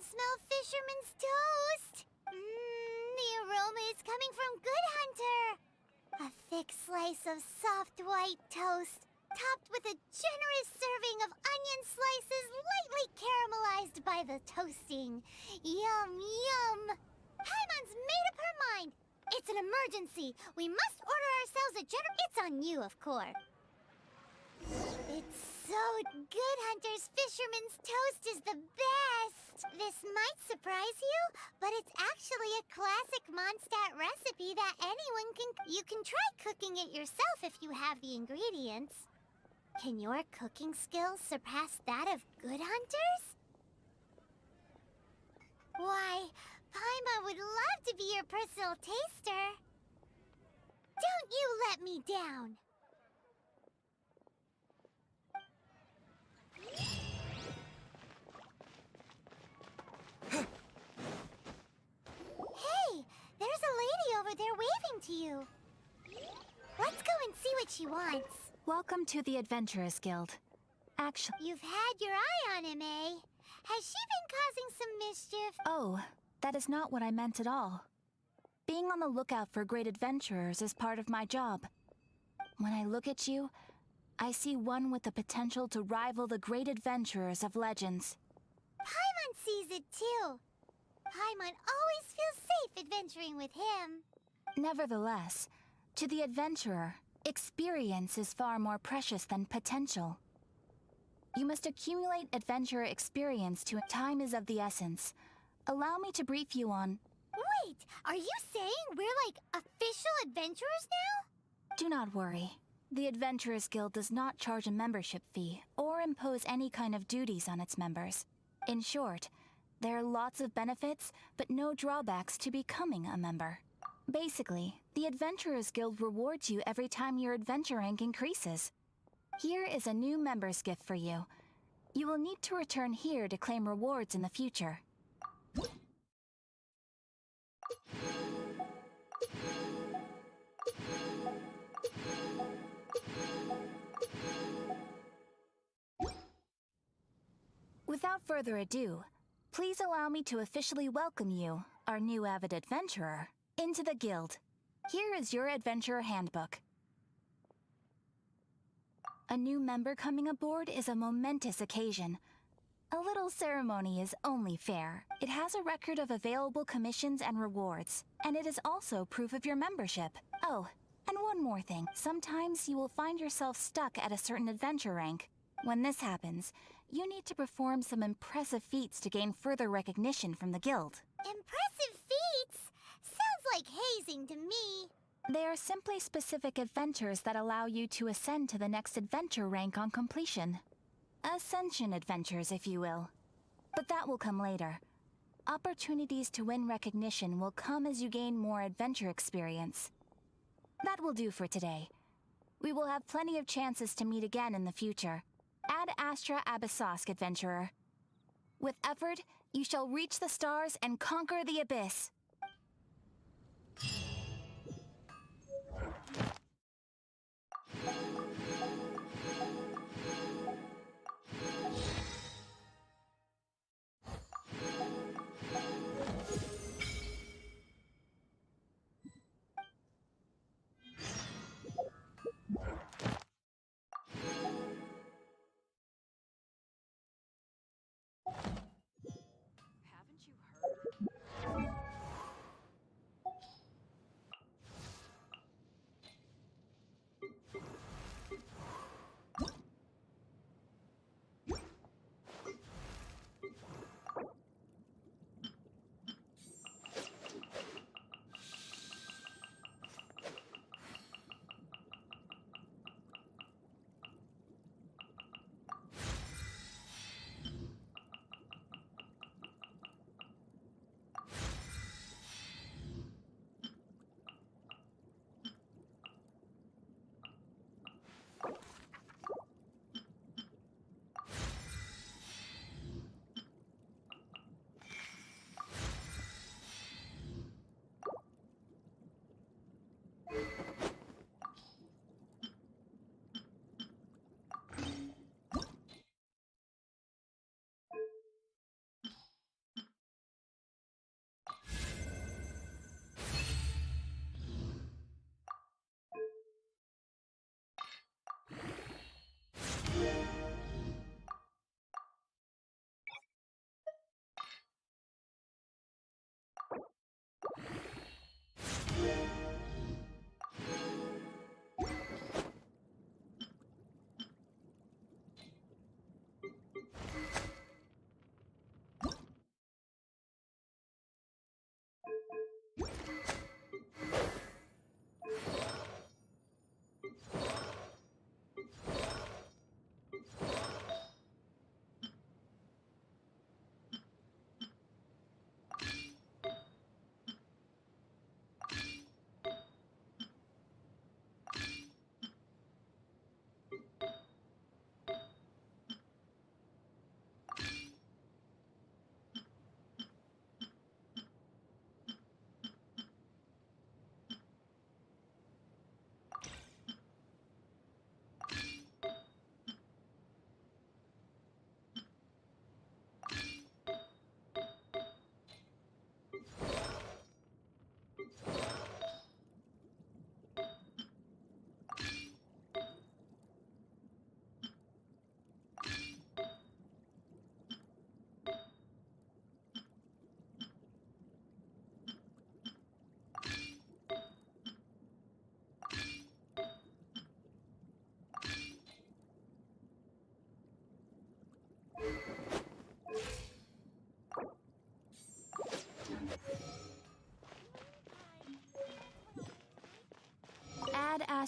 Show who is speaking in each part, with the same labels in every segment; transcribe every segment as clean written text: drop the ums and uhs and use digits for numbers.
Speaker 1: smell fisherman's toast. The aroma is coming from Good Hunter. A thick slice of soft white toast, topped with a generous serving of onion slices lightly caramelized by the toasting. Yum, yum. Paimon's made up her mind. It's an emergency. We must order ourselves a It's on you, of course. It's so Good Hunter's fisherman's toast is the best. This might surprise you, but it's actually a classic Mondstadt recipe that anyone can... You can try cooking it yourself if you have the ingredients. Can your cooking skills surpass that of Good Hunter's? Why, Paimon would love to be your personal taster. Don't you let me down. Hey, there's a lady over there waving to you. Let's go and see what she wants.
Speaker 2: Welcome to the Adventurers Guild. Actually...
Speaker 1: You've had your eye on him, eh? Has she been causing some mischief?
Speaker 2: Oh, that is not what I meant at all. Being on the lookout for great adventurers is part of my job. When I look at you, I see one with the potential to rival the great adventurers of legends.
Speaker 1: Paimon sees it too. Paimon always feels safe adventuring with him.
Speaker 2: Nevertheless, to the adventurer, experience is far more precious than potential. You must accumulate adventurer experience to... Time is of the essence. Allow me to brief you on...
Speaker 1: Wait, are you saying we're like official adventurers now?
Speaker 2: Do not worry. The Adventurers Guild does not charge a membership fee or impose any kind of duties on its members. In short, there are lots of benefits, but no drawbacks to becoming a member. Basically, the Adventurers Guild rewards you every time your adventure rank increases. Here is a new member's gift for you. You will need to return here to claim rewards in the future. Without further ado, please allow me to officially welcome you, our new avid adventurer, into the guild. Here is your adventurer handbook. A new member coming aboard is a momentous occasion. A little ceremony is only fair. It has a record of available commissions and rewards, and it is also proof of your membership. Oh, and one more thing. Sometimes you will find yourself stuck at a certain adventure rank. When this happens, you need to perform some impressive feats to gain further recognition from the guild.
Speaker 1: Impressive feats? Sounds like hazing to me.
Speaker 2: They are simply specific adventures that allow you to ascend to the next adventure rank on completion. Ascension adventures, if you will. But that will come later. Opportunities to win recognition will come as you gain more adventure experience. That will do for today. We will have plenty of chances to meet again in the future. Ad Astra Abyssosk, adventurer. With effort, you shall reach the stars and conquer the abyss.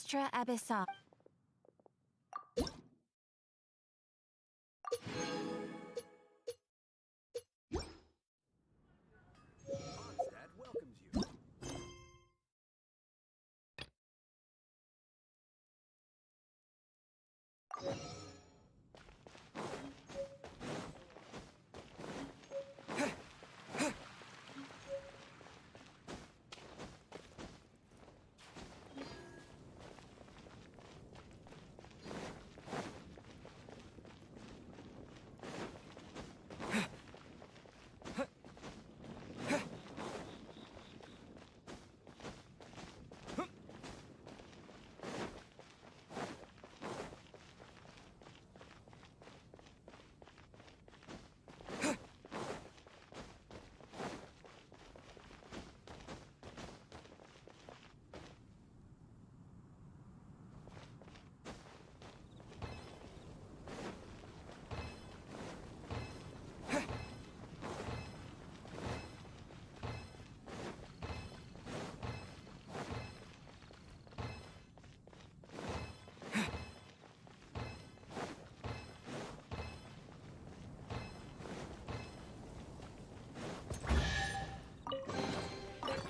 Speaker 2: Astra Abyssal.
Speaker 3: Mondstadt welcomes you.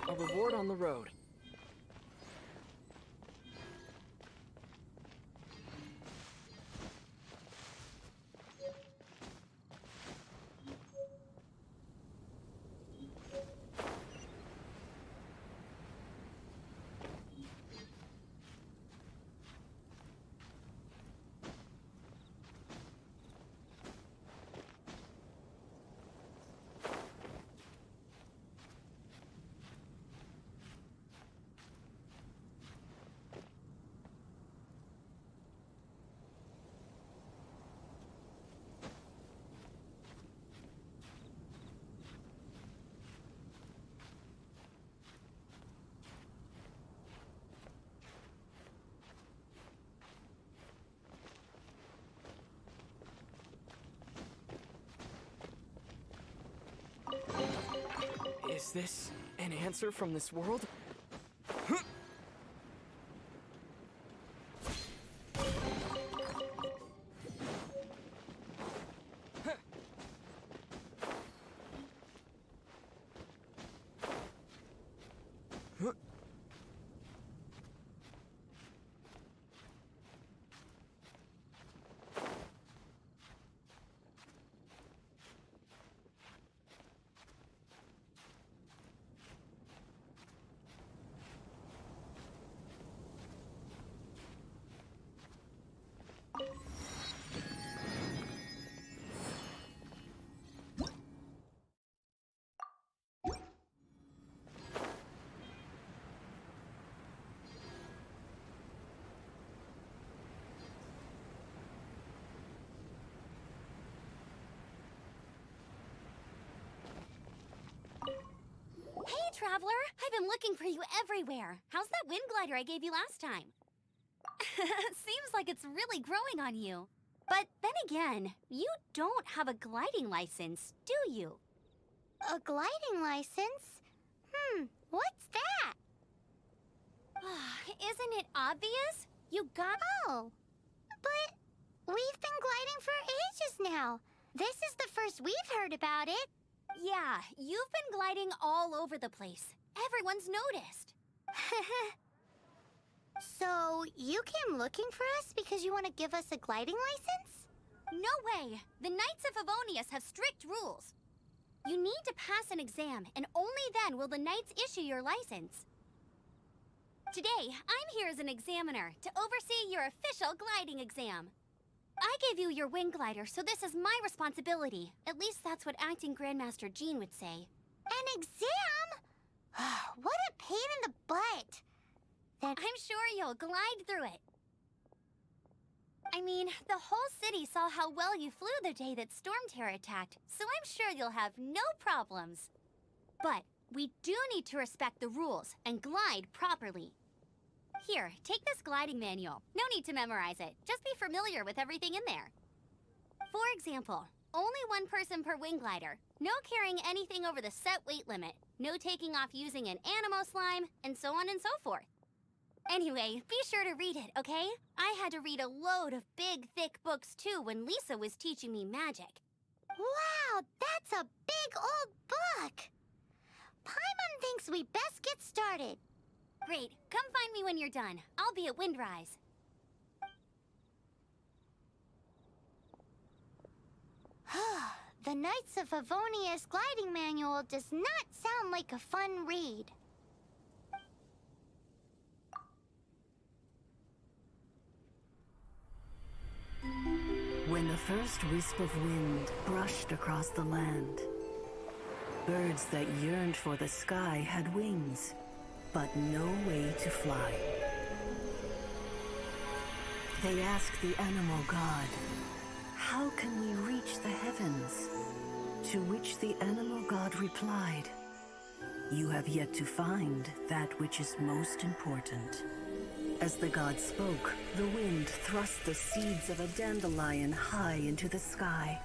Speaker 4: A reward on the road. Is this an answer from this world?
Speaker 1: Hey, Traveler! I've been looking for you everywhere. How's that wind glider I gave you last time? Seems like it's really growing on you. But then again, you don't have a gliding license, do you? A gliding license? What's that? Isn't it obvious? You got... Oh, but we've been gliding for ages now. This is the first we've heard about it. Yeah, you've been gliding all over the place. Everyone's noticed. So, you came looking for us because you want to give us a gliding license? No way! The Knights of Favonius have strict rules. You need to pass an exam, and only then will the Knights issue your license. Today, I'm here as an examiner to oversee your official gliding exam. I gave you your wing glider, so this is my responsibility. At least that's what Acting Grandmaster Jean would say. An exam? What a pain in the butt. I'm sure you'll glide through it. I mean, the whole city saw how well you flew the day that Storm Terror attacked, so I'm sure you'll have no problems. But we do need to respect the rules and glide properly. Here, take this gliding manual. No need to memorize it. Just be familiar with everything in there. For example, only one person per wing glider. No carrying anything over the set weight limit. No taking off using an animo slime, and so on and so forth. Anyway, be sure to read it, okay? I had to read a load of big, thick books too when Lisa was teaching me magic. Wow, that's a big old book! Paimon thinks we best get started. Great. Come find me when you're done. I'll be at Windrise. The Knights of Favonius gliding manual does not sound like a fun read.
Speaker 5: When the first wisp of wind brushed across the land, birds that yearned for the sky had wings, but no way to fly. They asked the animal god, "How can we reach the heavens?" To which the animal god replied, "You have yet to find that which is most important." As the god spoke, the wind thrust the seeds of a dandelion high into the sky.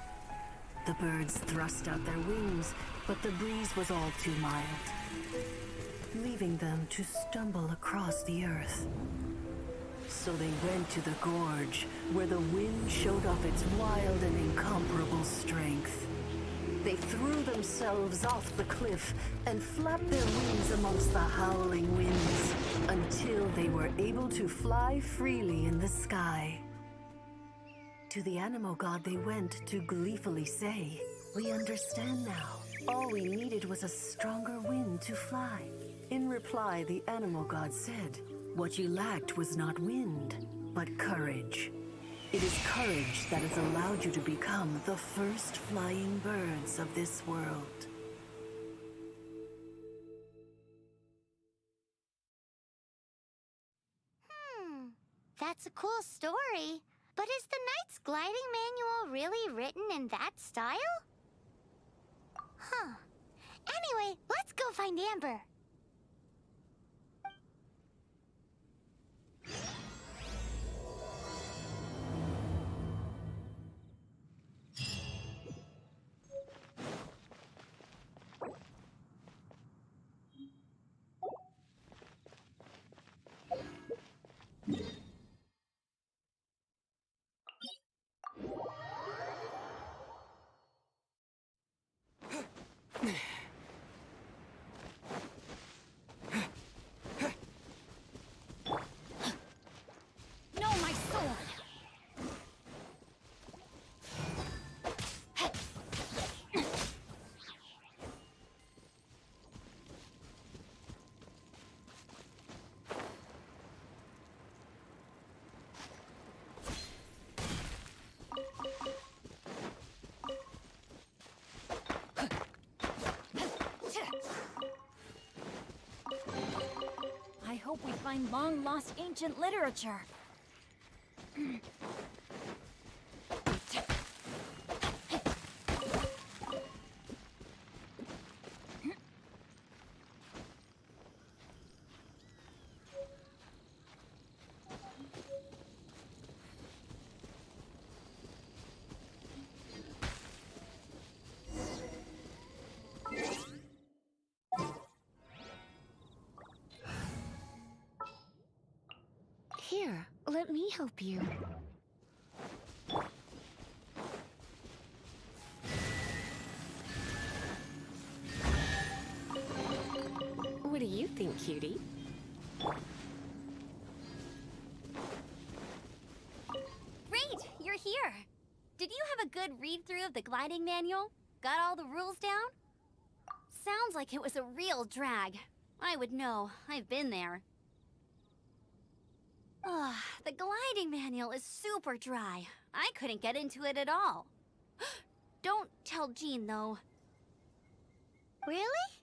Speaker 5: The birds thrust out their wings, but the breeze was all too mild, leaving them to stumble across the earth. So they went to the gorge, where the wind showed off its wild and incomparable strength. They threw themselves off the cliff and flapped their wings amongst the howling winds until they were able to fly freely in the sky. To the animal god they went to gleefully say, "We understand now. All we needed was a stronger wind to fly." In reply, the animal god said, "What you lacked was not wind, but courage. It is courage that has allowed you to become the first flying birds of this world."
Speaker 1: That's a cool story. But is the Knight's gliding manual really written in that style? Huh. Anyway, let's go find Amber. No, my sword!
Speaker 2: I hope we find long-lost ancient literature.
Speaker 1: Here, let me help you.
Speaker 6: What do you think, cutie?
Speaker 1: Great, you're here. Did you have a good read-through of the gliding manual? Got all the rules down? Sounds like it was a real drag. I would know. I've been there. Ugh, the gliding manual is super dry. I couldn't get into it at all. Don't tell Jean, though. Really?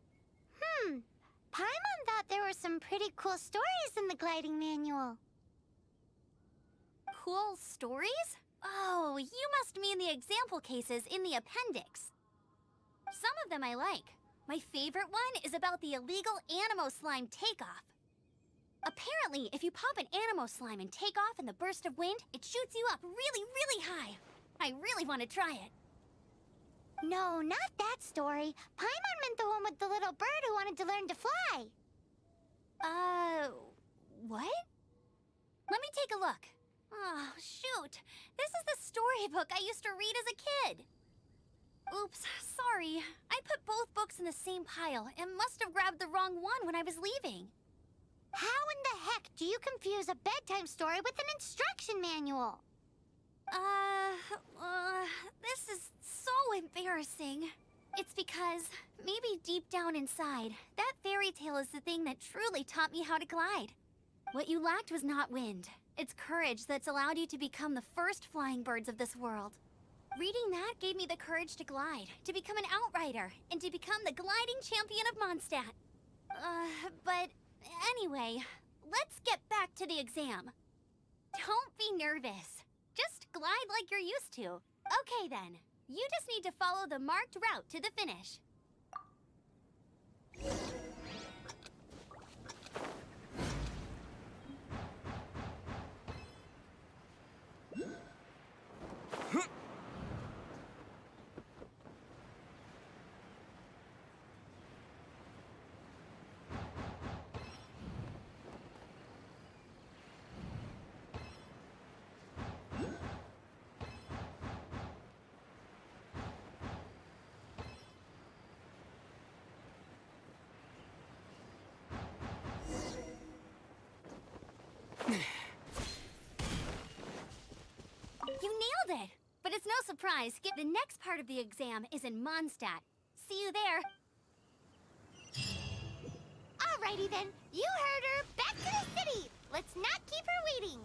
Speaker 1: Paimon thought there were some pretty cool stories in the gliding manual. Cool stories? Oh, you must mean the example cases in the appendix. Some of them I like. My favorite one is about the illegal Animo Slime takeoff. Apparently, if you pop an Animo Slime and take off in the burst of wind, it shoots you up really, really high. I really want to try it. No, not that story. Paimon meant the one with the little bird who wanted to learn to fly. What? Let me take a look. Oh, shoot. This is the storybook I used to read as a kid. Oops, sorry. I put both books in the same pile and must have grabbed the wrong one when I was leaving. How in the heck do you confuse a bedtime story with an instruction manual? This is so embarrassing. It's because, maybe deep down inside, that fairy tale is the thing that truly taught me how to glide. What you lacked was not wind. It's courage that's allowed you to become the first flying birds of this world. Reading that gave me the courage to glide, to become an outrider, and to become the gliding champion of Mondstadt. But anyway, let's get back to the exam. Don't be nervous. Just glide like you're used to. Okay then, you just need to follow the marked route to the finish. You nailed it! But it's no surprise, the next part of the exam is in Mondstadt. See you there. Alrighty then, you heard her. Back to the city! Let's not keep her waiting.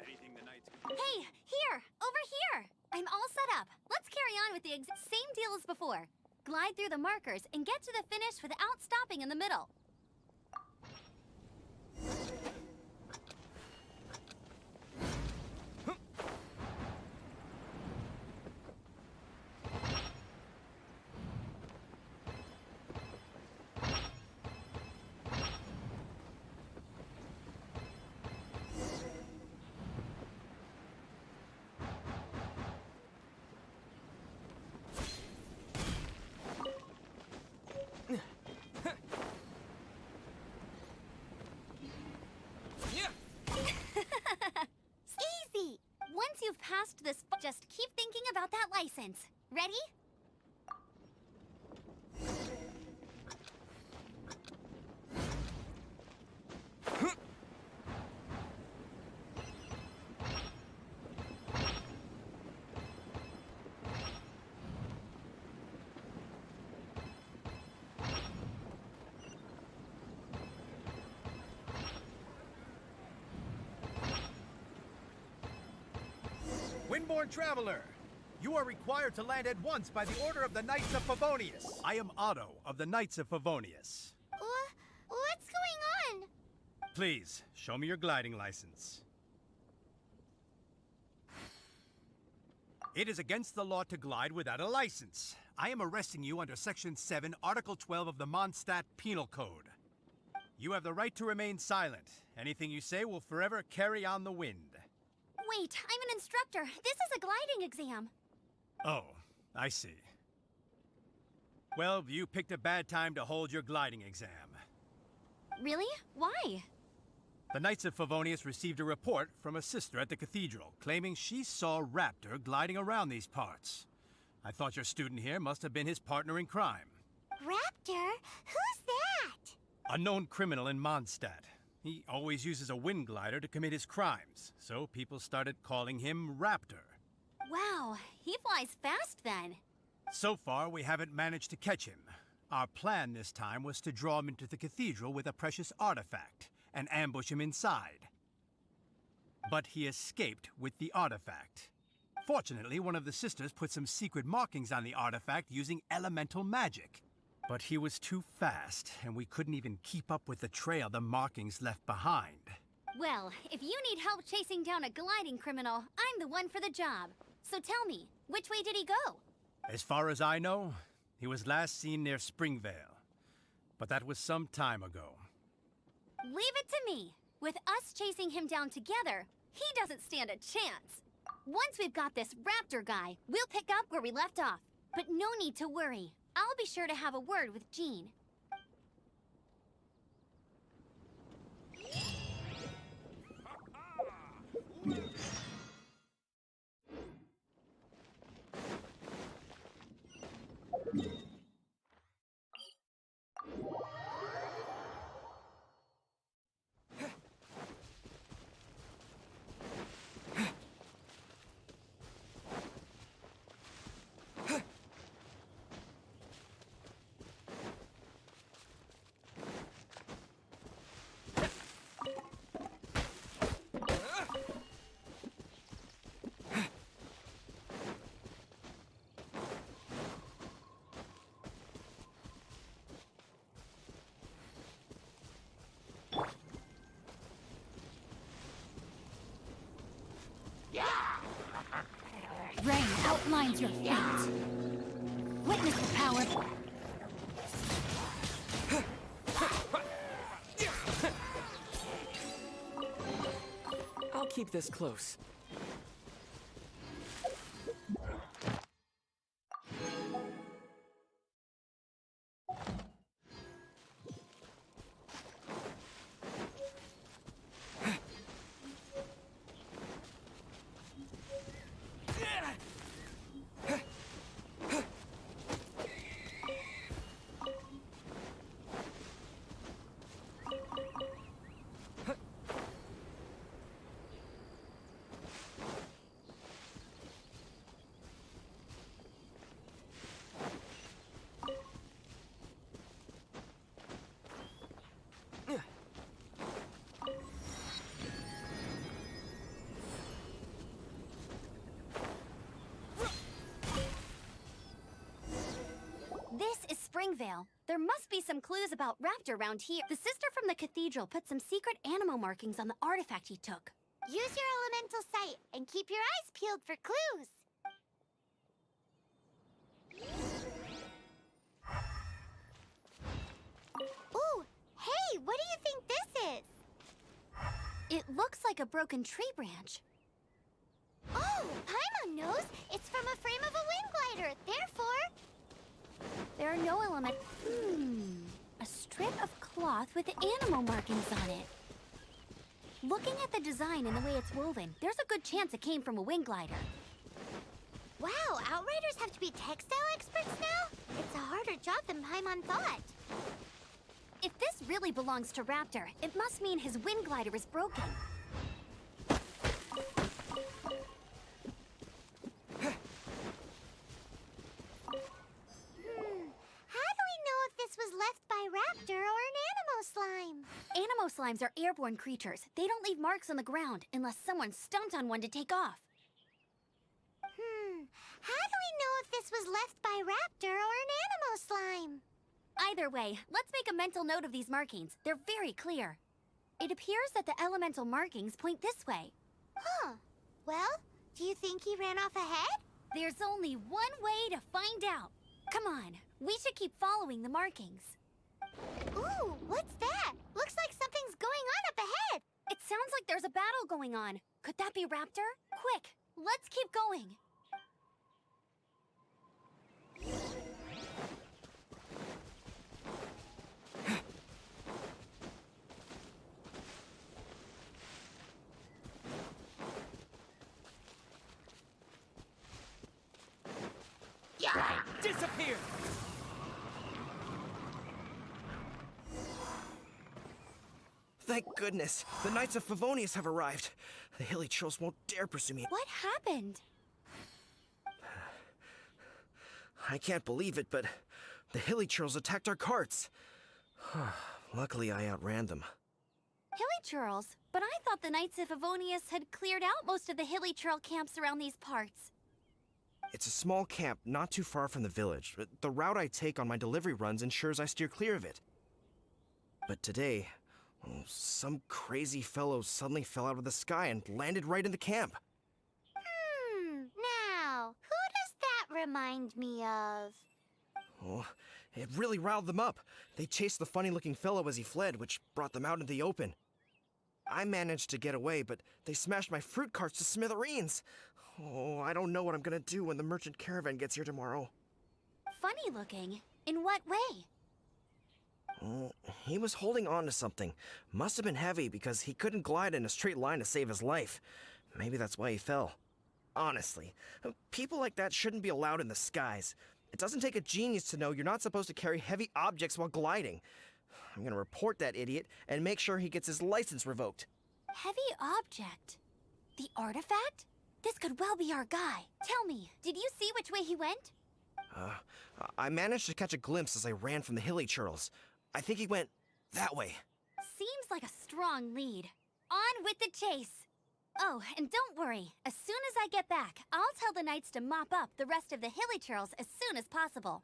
Speaker 3: Anything the knights
Speaker 1: Hey, here! Over here! I'm all set up. Let's carry on with the same deal as before. Glide through the markers and get to the finish without stopping in the middle. Easy! Once you've passed this, just keep thinking about that license. Ready?
Speaker 7: Windborn Traveler, you are required to land at once by the order of the Knights of Favonius. I am Otto of the Knights of Favonius.
Speaker 1: What's going on?
Speaker 7: Please, show me your gliding license. It is against the law to glide without a license. I am arresting you under Section 7, Article 12 of the Mondstadt Penal Code. You have the right to remain silent. Anything you say will forever carry on the wind.
Speaker 1: Wait, I'm an instructor. This is a gliding exam.
Speaker 7: Oh, I see. Well, you picked a bad time to hold your gliding exam.
Speaker 1: Really? Why?
Speaker 7: The Knights of Favonius received a report from a sister at the cathedral claiming she saw Raptor gliding around these parts. I thought your student here must have been his partner in crime.
Speaker 1: Raptor? Who's that?
Speaker 7: A known criminal in Mondstadt. He always uses a wind glider to commit his crimes, so people started calling him Raptor.
Speaker 1: Wow, he flies fast then.
Speaker 7: So far, we haven't managed to catch him. Our plan this time was to draw him into the cathedral with a precious artifact and ambush him inside. But he escaped with the artifact. Fortunately, one of the sisters put some secret markings on the artifact using elemental magic. But he was too fast, and we couldn't even keep up with the trail the markings left behind.
Speaker 1: Well, if you need help chasing down a gliding criminal, I'm the one for the job. So tell me, which way did he go?
Speaker 7: As far as I know, he was last seen near Springvale. But that was some time ago.
Speaker 1: Leave it to me. With us chasing him down together, he doesn't stand a chance. Once we've got this raptor guy, we'll pick up where we left off. But no need to worry. I'll be sure to have a word with Jean. Rain outlines your fate. Witness the power.
Speaker 4: I'll keep this close.
Speaker 1: This is Springvale. There must be some clues about Raptor around here. The sister from the cathedral put some secret animal markings on the artifact he took. Use your elemental sight and keep your eyes peeled for clues. Ooh, hey, what do you think this is? It looks like a broken tree branch. Oh, Paimon knows. It's from a frame of a wind glider. Therefore, there are no element. A strip of cloth with animal markings on it. Looking at the design and the way it's woven, there's a good chance it came from a wind glider. Wow, Outriders have to be textile experts now? It's a harder job than Paimon thought. If this really belongs to Raptor, it must mean his wind glider is broken. Was left by Raptor or an Animo Slime. Animo Slimes are airborne creatures. They don't leave marks on the ground unless someone stomped on one to take off. How do we know if this was left by Raptor or an Animo Slime? Either way, let's make a mental note of these markings. They're very clear. It appears that the elemental markings point this way. Huh. Well, do you think he ran off ahead? There's only one way to find out. Come on, we should keep following the markings. Ooh, what's that? Looks like something's going on up ahead. It sounds like there's a battle going on. Could that be Raptor? Quick, let's keep going.
Speaker 4: Disappear!
Speaker 8: Thank goodness. The Knights of Favonius have arrived. The hilly trolls won't dare pursue me.
Speaker 1: What happened?
Speaker 8: I can't believe it, but the hilly trolls attacked our carts. Luckily, I outran them.
Speaker 1: Hilly Churls? But I thought the Knights of Favonius had cleared out most of the Hilly Churl camps around these parts.
Speaker 8: It's a small camp not too far from the village. The route I take on my delivery runs ensures I steer clear of it. But today, Oh, some crazy fellow suddenly fell out of the sky and landed right in the camp.
Speaker 1: Now, who does that remind me of?
Speaker 8: Oh, it really riled them up. They chased the funny-looking fellow as he fled, which brought them out into the open. I managed to get away, but they smashed my fruit carts to smithereens. Oh, I don't know what I'm gonna do when the merchant caravan gets here tomorrow.
Speaker 1: Funny looking? In what way?
Speaker 8: Oh, he was holding on to something. Must have been heavy because he couldn't glide in a straight line to save his life. Maybe that's why he fell. Honestly, people like that shouldn't be allowed in the skies. It doesn't take a genius to know you're not supposed to carry heavy objects while gliding. I'm gonna report that idiot and make sure he gets his license revoked.
Speaker 1: Heavy object? The artifact? This could well be our guy. Tell me, did you see which way he went?
Speaker 8: I managed to catch a glimpse as I ran from the hilly churls. I think he went that way.
Speaker 1: Seems like a strong lead. On with the chase! Oh, and don't worry. As soon as I get back, I'll tell the knights to mop up the rest of the hilly churls as soon as possible.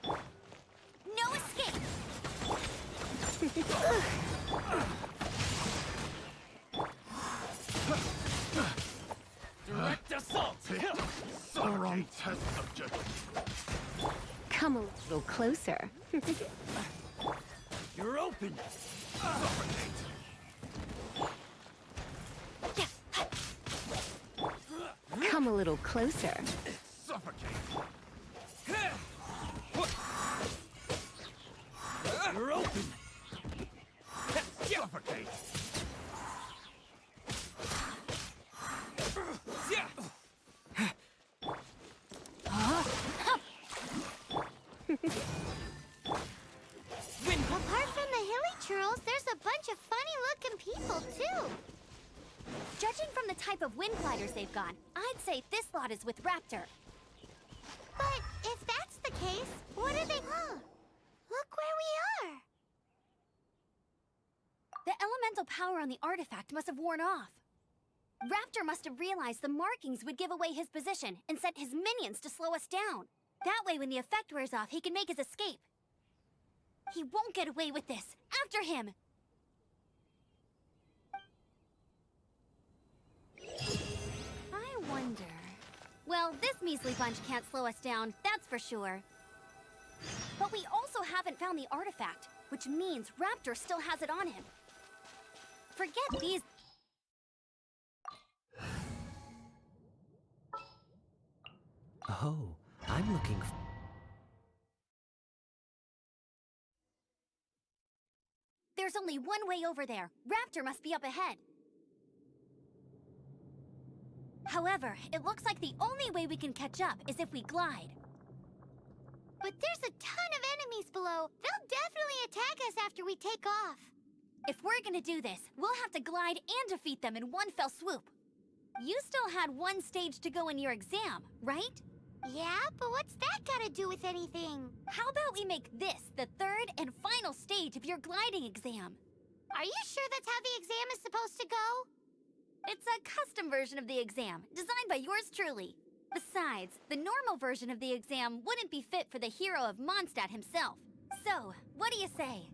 Speaker 1: No escape!
Speaker 4: Direct assault!
Speaker 9: The wrong test subject.
Speaker 6: Come a little closer.
Speaker 4: You're open!
Speaker 9: Suffocate.
Speaker 6: Come a little closer.
Speaker 9: Suffocate.
Speaker 4: You're open!
Speaker 9: Suffocate.
Speaker 1: Apart from the hilly churls, there's a bunch of funny-looking people, too. Judging from the type of wind gliders they've got, I'd say this lot is with Raptor. But if that's the case, what are they... Look where we are! The elemental power on the artifact must have worn off. Raptor must have realized the markings would give away his position and sent his minions to slow us down. That way, when the effect wears off, he can make his escape. He won't get away with this. After him! I wonder... Well, this measly bunch can't slow us down, that's for sure. But we also haven't found the artifact, which means Raptor still has it on him. Forget these...
Speaker 10: Oh, I'm looking for...
Speaker 1: There's only one way over there. Raptor must be up ahead. However, it looks like the only way we can catch up is if we glide. But there's a ton of enemies below. They'll definitely attack us after we take off. If we're gonna do this, we'll have to glide and defeat them in one fell swoop. You still had one stage to go in your exam, right? Yeah, but what's that gotta do with anything? How about we make this the third and final stage of your gliding exam? Are you sure that's how the exam is supposed to go? It's a custom version of the exam, designed by yours truly. Besides, the normal version of the exam wouldn't be fit for the hero of Mondstadt himself. So, what do you say?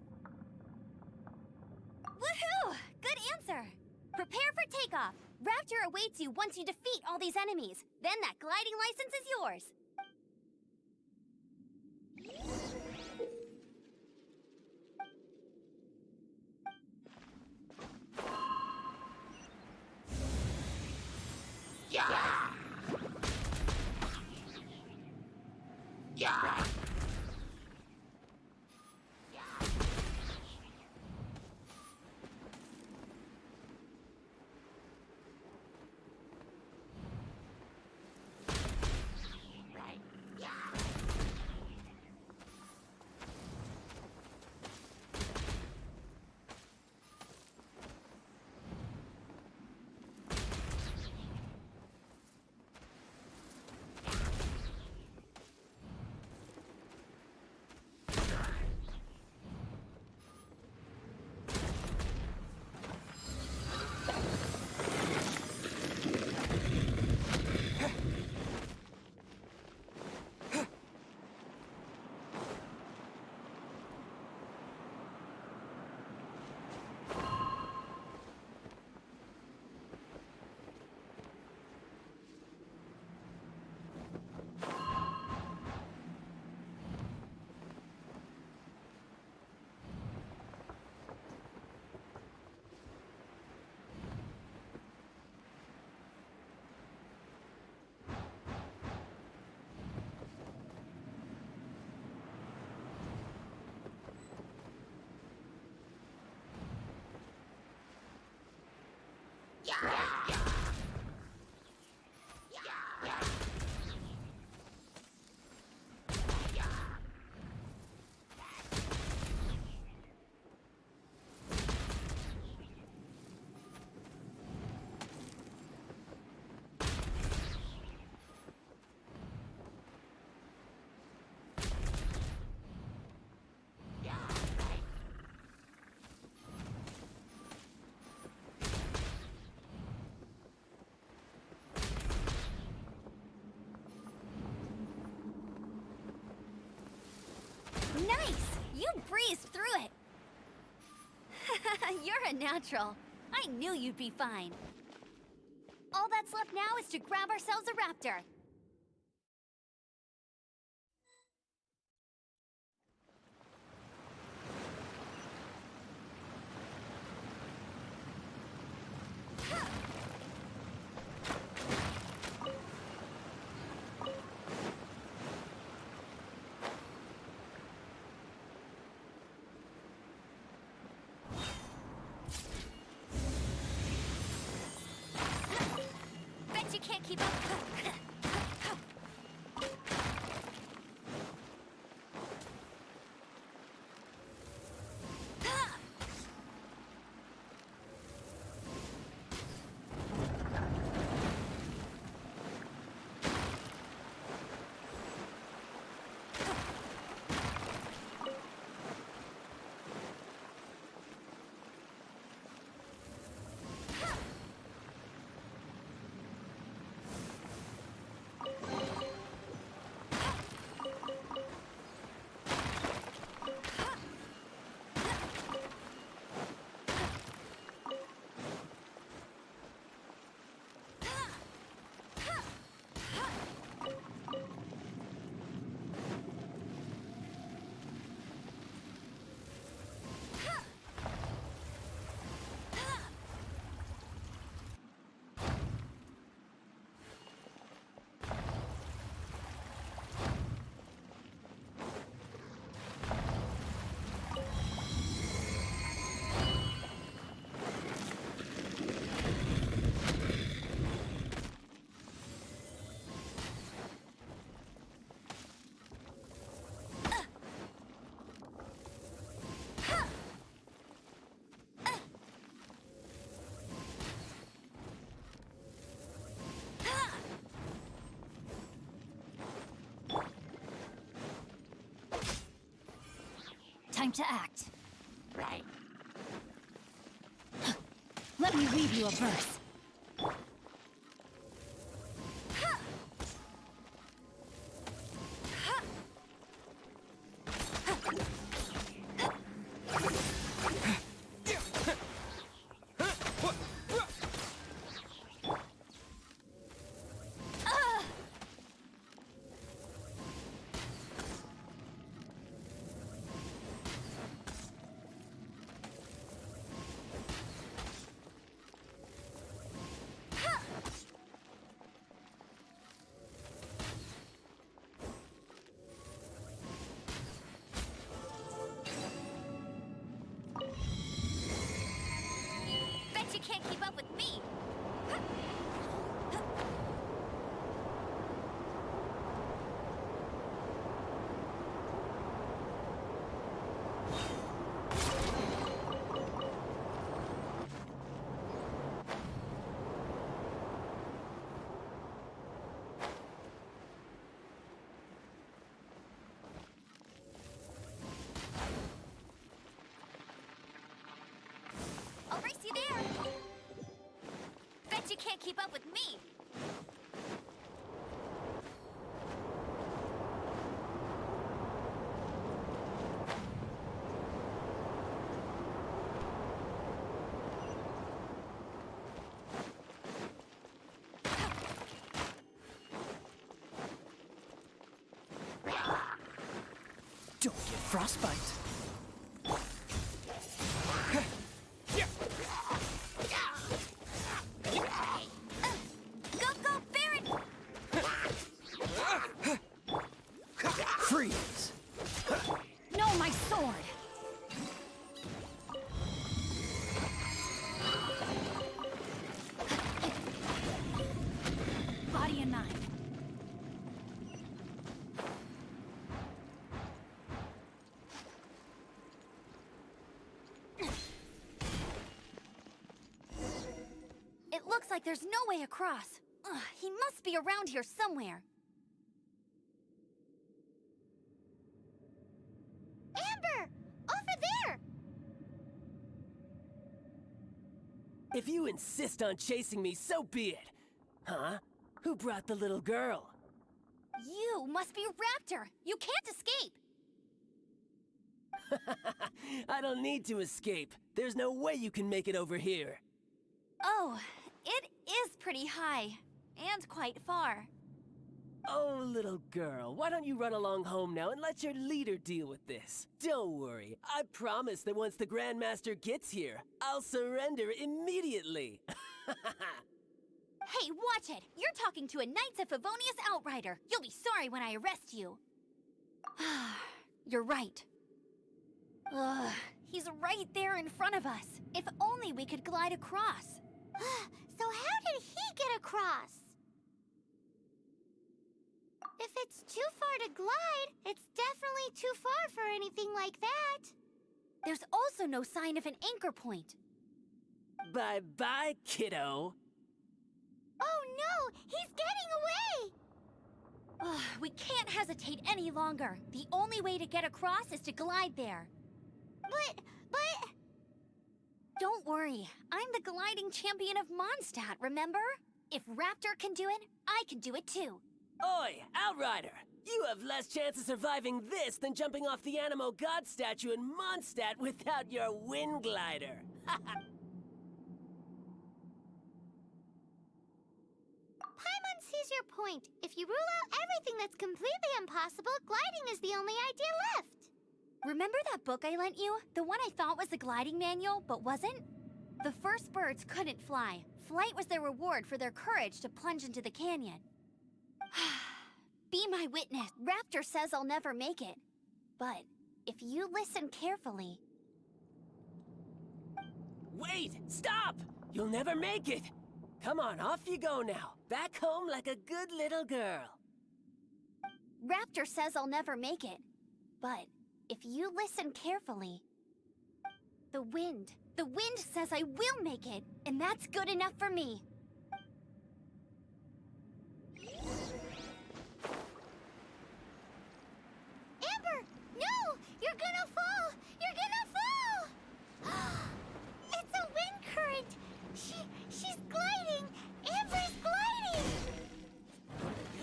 Speaker 1: Woohoo! Good answer! Prepare for takeoff. Raptor awaits you once you defeat all these enemies. Then that gliding license is yours. Nice! You breezed through it! You're a natural. I knew you'd be fine. All that's left now is to grab ourselves a raptor. Bet you can't keep up. Time to act. Right. Let me read you a verse. Bet you can't keep up with me. I'll race you there. Bet you can't keep up with me.
Speaker 4: Don't get frostbite.
Speaker 1: Go, go, Baron!
Speaker 4: Freeze!
Speaker 1: No, my sword! It looks like there's no way across. Ugh, he must be around here somewhere. Amber! Over there!
Speaker 10: If you insist on chasing me, so be it. Huh? Who brought the little girl?
Speaker 1: You must be Raptor! You can't escape!
Speaker 10: I don't need to escape. There's no way you can make it over here.
Speaker 1: Oh, it is pretty high. And quite far.
Speaker 10: Oh, little girl, why don't you run along home now and let your leader deal with this? Don't worry, I promise that once the Grandmaster gets here, I'll surrender immediately.
Speaker 1: Hey, watch it! You're talking to a Knights of Favonius outrider. You'll be sorry when I arrest you. You're right. Ugh, he's right there in front of us. If only we could glide across. So how did he get across? If it's too far to glide, it's definitely too far for anything like that. There's also no sign of an anchor point.
Speaker 10: Bye-bye, kiddo.
Speaker 1: Oh no! He's getting away! Ugh, we can't hesitate any longer. The only way to get across is to glide there. But... Don't worry. I'm the gliding champion of Mondstadt, remember? If Raptor can do it, I can do it too.
Speaker 10: Oi, Outrider! You have less chance of surviving this than jumping off the Animo God statue in Mondstadt without your wind glider.
Speaker 1: Paimon sees your point. If you rule out everything that's completely impossible, gliding is the only idea left. Remember that book I lent you? The one I thought was the gliding manual, but wasn't? The first birds couldn't fly. Flight was their reward for their courage to plunge into the canyon. Be my witness. Raptor says I'll never make it. But if you listen carefully...
Speaker 10: Wait! Stop! You'll never make it! Come on, off you go now. Back home like a good little girl.
Speaker 1: Raptor says I'll never make it. But if you listen carefully... The wind says I will make it, and that's good enough for me. Amber! No! You're gonna fall! You're gonna fall! It's a wind current! She's gliding! Amber's gliding!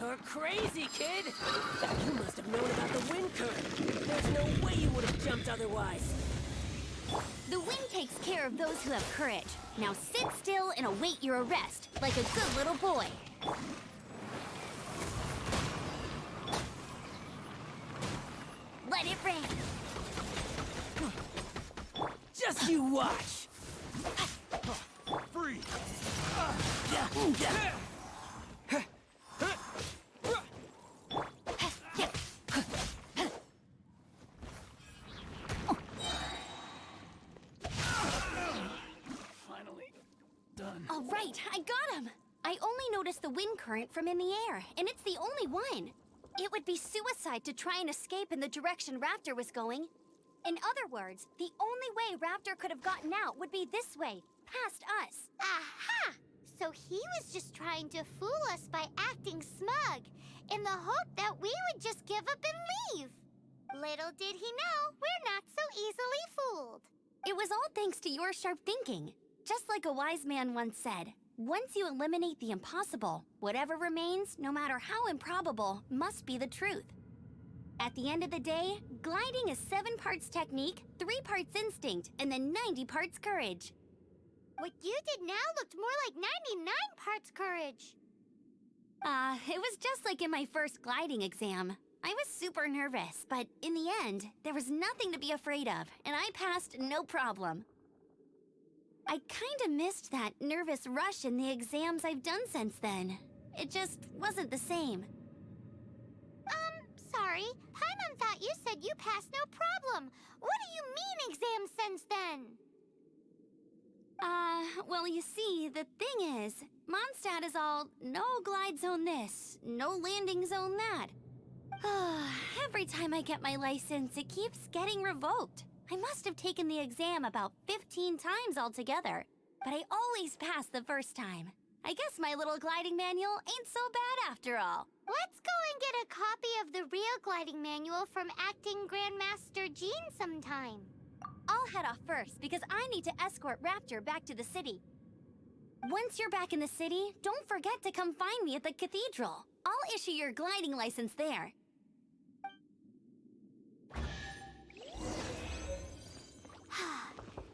Speaker 10: You're crazy, kid! You must have known about the wind current. There's no way you would have jumped otherwise.
Speaker 1: The wind takes care of those who have courage. Now sit still and await your arrest, like a good little boy. Let it rain.
Speaker 10: Just you watch!
Speaker 9: Freeze!
Speaker 4: Finally done.
Speaker 1: All right, I got him. I only noticed the wind current from in the air, and it's the only one. It would be suicide to try and escape in the direction Raptor was going. In other words, the only way Raptor could have gotten out would be this way, past us. Aha! So he was just trying to fool us by acting smug, in the hope that we would just give up and leave. Little did he know, we're not so easily fooled. It was all thanks to your sharp thinking. Just like a wise man once said, once you eliminate the impossible, whatever remains, no matter how improbable, must be the truth. At the end of the day, gliding is 7 parts technique, 3 parts instinct, and then 90 parts courage. What you did now looked more like 99 parts courage. It was just like in my first gliding exam. I was super nervous, but in the end, there was nothing to be afraid of, and I passed no problem. I kinda missed that nervous rush in the exams I've done since then. It just wasn't the same. Sorry. Paimon thought you said you passed no problem. What do you mean exam since then? Well, you see, the thing is, Mondstadt is all no glide zone this, no landing zone that. Every time I get my license, it keeps getting revoked. I must have taken the exam about 15 times altogether. but I always pass the first time. I guess my little gliding manual ain't so bad after all. Let's go and get a copy of the real gliding manual from Acting Grandmaster Jean sometime. I'll head off first because I need to escort Raptor back to the city. Once you're back in the city, don't forget to come find me at the cathedral. I'll issue your gliding license there.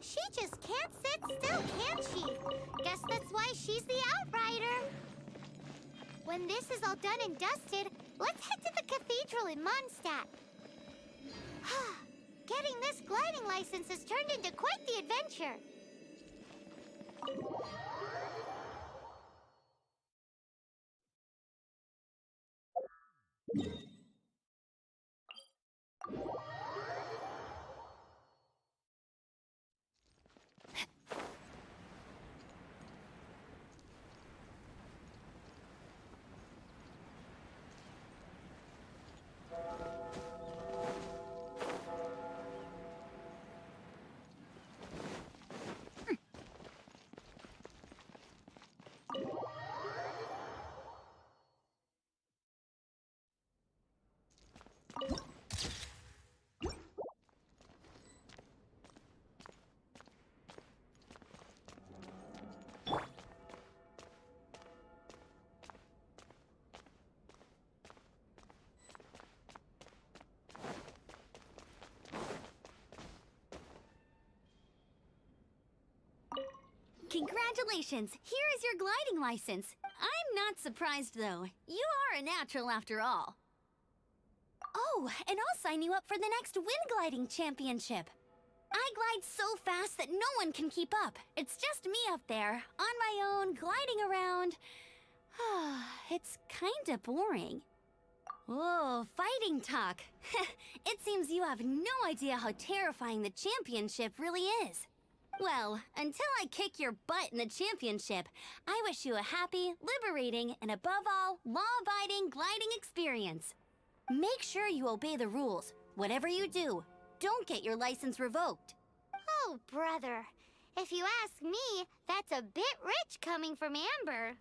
Speaker 1: She just can't sit still, can she? Guess that's why she's the Outrider. When this is all done and dusted, let's head to the cathedral in Mondstadt. Getting this gliding license has turned into quite the adventure. Congratulations! Here is your gliding license. I'm not surprised, though. You are a natural after all. Oh, and I'll sign you up for the next wind gliding championship. I glide so fast that no one can keep up. It's just me up there, on my own, gliding around. It's kinda boring. Whoa, fighting talk. It seems you have no idea how terrifying the championship really is. Well, until I kick your butt in the championship, I wish you a happy, liberating, and above all, law-abiding gliding experience. Make sure you obey the rules. Whatever you do, don't get your license revoked. Oh, brother. If you ask me, that's a bit rich coming from Amber.